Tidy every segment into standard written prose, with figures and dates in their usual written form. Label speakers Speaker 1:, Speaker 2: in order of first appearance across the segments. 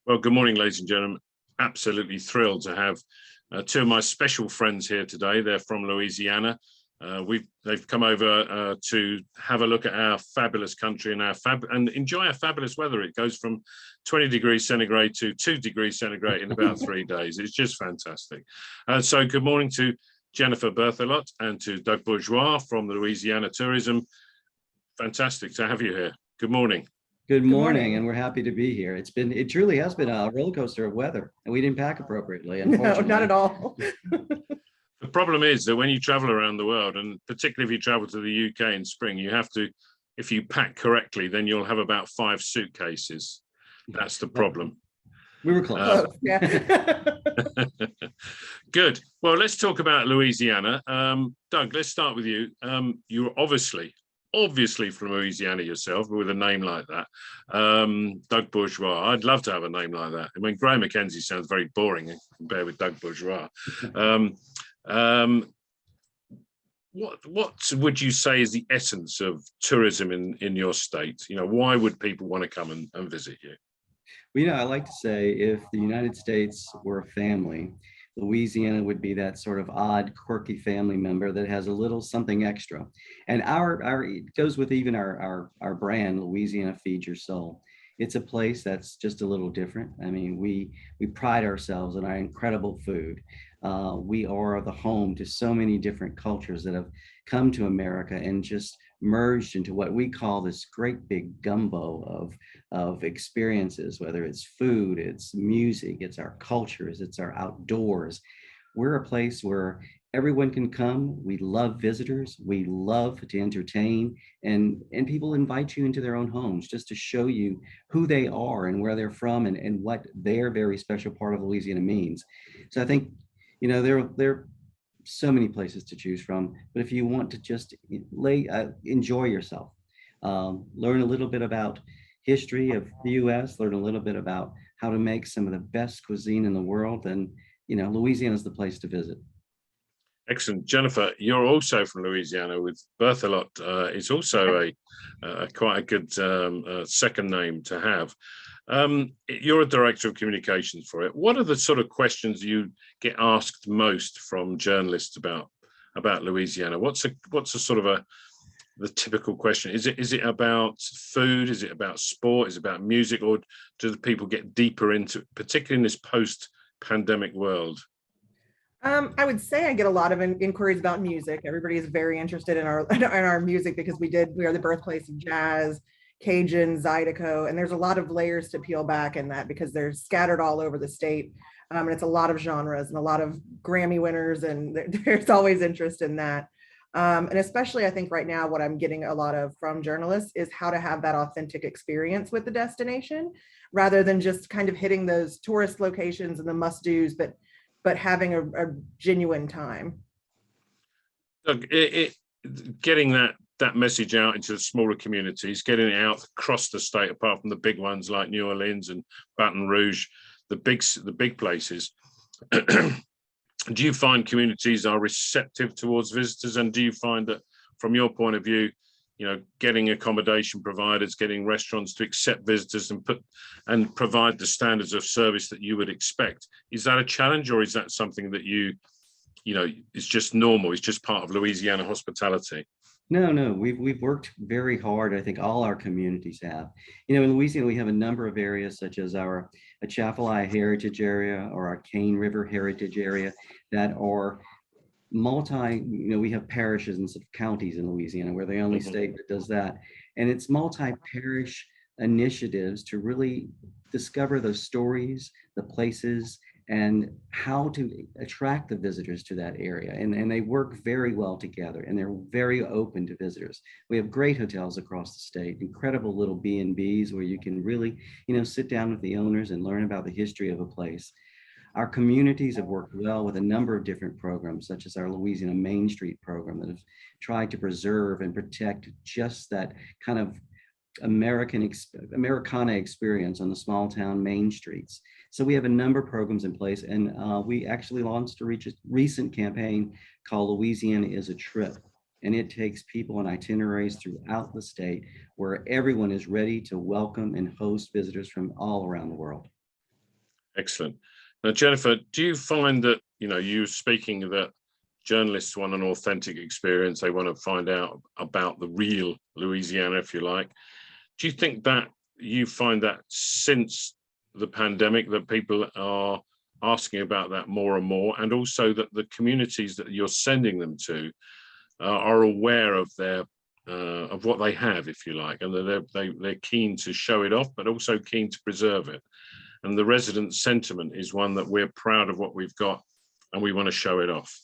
Speaker 1: Well, good morning, ladies and gentlemen. Absolutely thrilled to have two of my special friends here today. They're from Louisiana. They've come over to have a look at our fabulous country and enjoy our fabulous weather. It goes from 20 degrees centigrade to 2 degrees centigrade in about 3 days. It's just fantastic. So good morning to Jennifer Berthelot and to Doug Bourgeois from the Louisiana Tourism. Fantastic to have you here. Good morning.
Speaker 2: Good morning, and we're happy to be here. It truly has been a roller coaster of weather, and we didn't pack appropriately, unfortunately.
Speaker 3: No, not at all.
Speaker 1: The problem is that when you travel around the world, and particularly if you travel to the UK in spring, you have to, if you pack correctly, then you'll have about 5 suitcases. That's the problem.
Speaker 2: We were close.
Speaker 3: Yeah.
Speaker 1: Good. Well, let's talk about Louisiana. Doug, let's start with you. You're obviously from Louisiana yourself, with a name like that. Doug Bourgeois. I'd love to have a name like that. I mean, Graham Mackenzie sounds very boring compared with Doug Bourgeois. What would you say is the essence of tourism in your state? You know, why would people want to come and visit you?
Speaker 2: Well, I like to say if the United States were a family, Louisiana would be that sort of odd, quirky family member that has a little something extra. And it goes with even our brand, Louisiana Feeds Your Soul. It's a place that's just a little different. I mean, we pride ourselves on our incredible food. We are the home to so many different cultures that have come to America and just merged into what we call this great big gumbo of experiences, whether it's food, it's music, it's our cultures, it's our outdoors. We're a place where everyone can come. We love visitors. We love to entertain, and people invite you into their own homes just to show you who they are and where they're from and what their very special part of Louisiana means. So I think, there are so many places to choose from, but if you want to just enjoy yourself, learn a little bit about history of the U.S., learn a little bit about how to make some of the best cuisine in the world, then Louisiana is the place to visit.
Speaker 1: Excellent. Jennifer, you're also from Louisiana with Berthelot. It's also quite a good second name to have. You're a director of communications for it. What are the sort of questions you get asked most from journalists about Louisiana? What's a sort of the typical question? Is it about food? Is it about sport? Is it about music? Or do the people get deeper into, particularly in this post-pandemic world?
Speaker 3: I would say I get a lot of inquiries about music. Everybody is very interested in our music because we are the birthplace of jazz, Cajun, Zydeco, and there's a lot of layers to peel back in that because they're scattered all over the state. And it's a lot of genres and a lot of Grammy winners, and there's always interest in that. And especially I think right now what I'm getting a lot of from journalists is how to have that authentic experience with the destination rather than just kind of hitting those tourist locations and the must-dos, but having a genuine time.
Speaker 1: Look, getting that message out into the smaller communities, getting it out across the state, apart from the big ones like New Orleans and Baton Rouge, the big places. Do you find communities are receptive towards visitors? And do you find that from your point of view, getting accommodation providers, getting restaurants to accept visitors and provide the standards of service that you would expect, is that a challenge, or is that something that is just normal? It's just part of Louisiana hospitality?
Speaker 2: No, we've worked very hard. I think all our communities have. In Louisiana, we have a number of areas such as our Atchafalaya Heritage Area or our Cane River Heritage Area that are we have parishes and counties in Louisiana. We're the only state that does that. And it's multi-parish initiatives to really discover those stories, the places, and how to attract the visitors to that area. And they work very well together, and they're very open to visitors. We have great hotels across the state, incredible little B&Bs where you can really, sit down with the owners and learn about the history of a place. Our communities have worked well with a number of different programs, such as our Louisiana Main Street program that have tried to preserve and protect just that kind of Americana experience on the small town main streets. So we have a number of programs in place, and we actually launched a recent campaign called Louisiana is a Trip. And it takes people on itineraries throughout the state where everyone is ready to welcome and host visitors from all around the world.
Speaker 1: Excellent. Now, Jennifer, do you find that, you speaking that journalists want an authentic experience, they want to find out about the real Louisiana, if you like. Do you think that you find that since the pandemic that people are asking about that more and more, and also that the communities that you're sending them to are aware of their of what they have, if you like, and they're keen to show it off, but also keen to preserve it. And the resident sentiment is one that we're proud of what we've got and we want to show it off.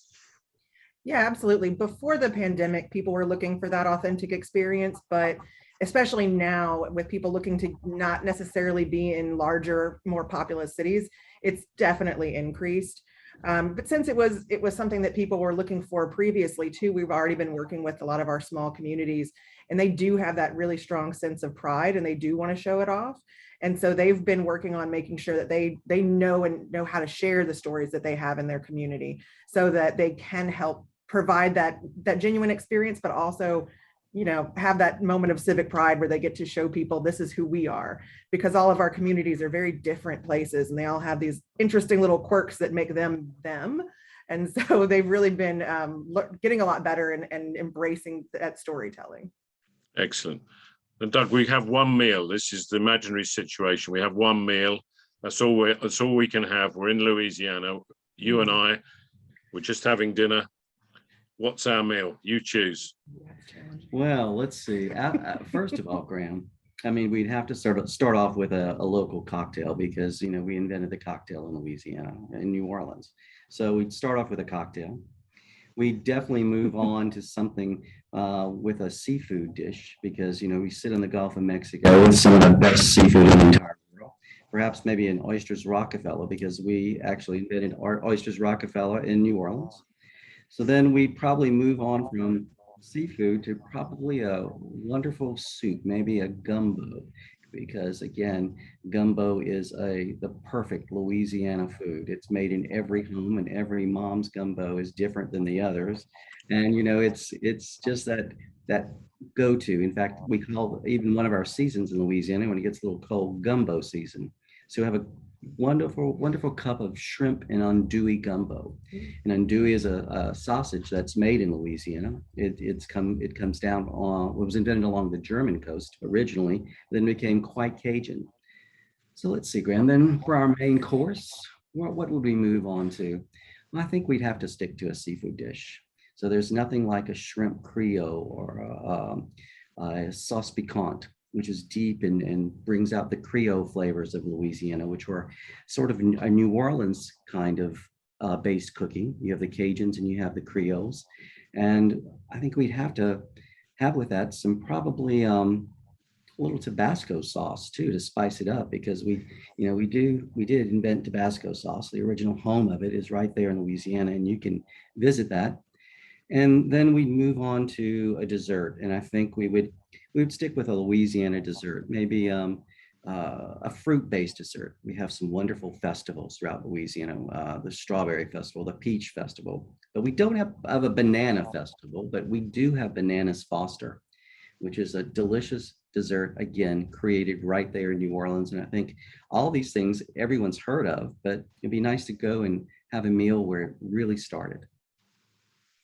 Speaker 3: Yeah, absolutely. Before the pandemic, people were looking for that authentic experience, but especially now with people looking to not necessarily be in larger, more populous cities, it's definitely increased. But since it was something that people were looking for previously too, we've already been working with a lot of our small communities, and they do have that really strong sense of pride, and they do want to show it off. And so they've been working on making sure that they know how to share the stories that they have in their community, so that they can help provide that genuine experience, but also, have that moment of civic pride where they get to show people this is who we are, because all of our communities are very different places and they all have these interesting little quirks that make them them. And so they've really been getting a lot better and embracing that storytelling.
Speaker 1: Excellent. And Doug, we have one meal. This is the imaginary situation. We have one meal. That's all we can have. We're in Louisiana. You and I, we're just having dinner. What's our meal? You choose.
Speaker 2: Well, let's see. First of all, Graham, I mean, we'd have to start off with a local cocktail, because, we invented the cocktail in Louisiana, in New Orleans. So we'd start off with a cocktail. We definitely move on to something with a seafood dish, because, we sit in the Gulf of Mexico with some of the best seafood in the entire world. Perhaps maybe an oysters Rockefeller, because we actually invented oysters Rockefeller in New Orleans. So then we probably move on from seafood to probably a wonderful soup, maybe a gumbo, because again, gumbo is the perfect Louisiana food. It's made in every home, and every mom's gumbo is different than the others. And it's just that go-to. In fact, we call even one of our seasons in Louisiana, when it gets a little cold, gumbo season. So we have a wonderful cup of shrimp and andouille gumbo. And andouille is a sausage that's made in Louisiana. It comes down on, it was invented along the German coast originally, then became quite Cajun. So let's see, Graham, then for our main course, what would we move on to? Well, I think we'd have to stick to a seafood dish. So there's nothing like a shrimp creole or a sauce piquante, which is deep and brings out the Creole flavors of Louisiana, which were sort of a New Orleans kind of based cooking. You have the Cajuns and you have the Creoles. And I think we'd have to have with that some probably a little Tabasco sauce too, to spice it up, because we did invent Tabasco sauce. The original home of it is right there in Louisiana, and you can visit that. And then we'd move on to a dessert. And I think we would stick with a Louisiana dessert, maybe a fruit-based dessert. We have some wonderful festivals throughout Louisiana, the Strawberry Festival, the Peach Festival. But we don't have a banana festival, but we do have Bananas Foster, which is a delicious dessert, again, created right there in New Orleans. And I think all these things everyone's heard of, but it'd be nice to go and have a meal where it really started.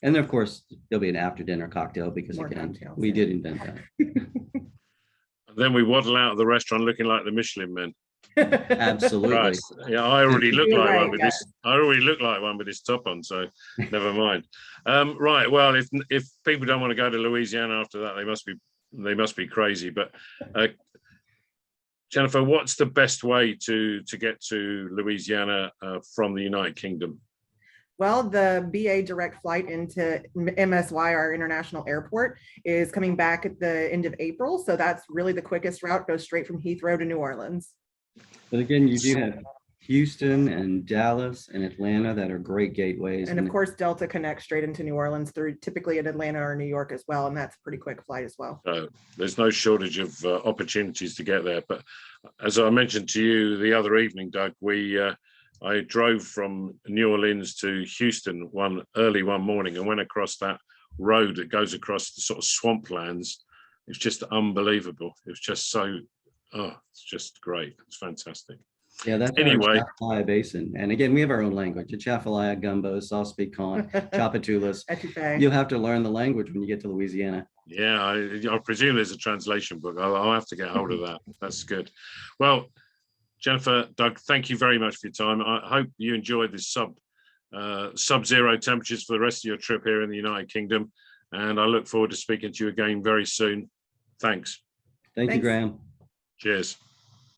Speaker 2: And then, of course, there'll be an after dinner cocktail, because
Speaker 3: More
Speaker 2: again,
Speaker 3: cocktails,
Speaker 2: we
Speaker 3: yeah.
Speaker 2: did invent that.
Speaker 1: And then we waddle out of the restaurant looking like the Michelin men.
Speaker 2: Absolutely.
Speaker 1: Right. Yeah, I already look
Speaker 3: You're
Speaker 1: like
Speaker 3: right,
Speaker 1: one with this. I already look like one with this top on, so never mind. Right. Well, if people don't want to go to Louisiana after that, they must be crazy. But Jennifer, what's the best way to get to Louisiana from the United Kingdom?
Speaker 3: Well, the BA direct flight into MSY, our international airport, is coming back at the end of April. So that's really the quickest route, goes straight from Heathrow to New Orleans.
Speaker 2: But again, you do have Houston and Dallas and Atlanta that are great gateways.
Speaker 3: And of course, Delta connects straight into New Orleans through typically in Atlanta or New York as well. And that's a pretty quick flight as well.
Speaker 1: There's no shortage of opportunities to get there. But as I mentioned to you the other evening, Doug, I drove from New Orleans to Houston early one morning and went across that road that goes across the sort of swamplands. It's just unbelievable. It was just it's just great. It's fantastic.
Speaker 2: Yeah, that's
Speaker 1: Anyway.
Speaker 2: our Atchafalaya Basin. And again, we have our own language: Atchafalaya, Gumbo, Sauce Piquant, Chapatulas. You'll have to learn the language when you get to Louisiana.
Speaker 1: Yeah, I presume there's a translation book. I'll have to get hold of that. That's good. Well, Jennifer, Doug, thank you very much for your time. I hope you enjoyed this sub-zero temperatures for the rest of your trip here in the United Kingdom. And I look forward to speaking to you again very soon. Thanks.
Speaker 2: Thank you, Graham.
Speaker 1: Cheers.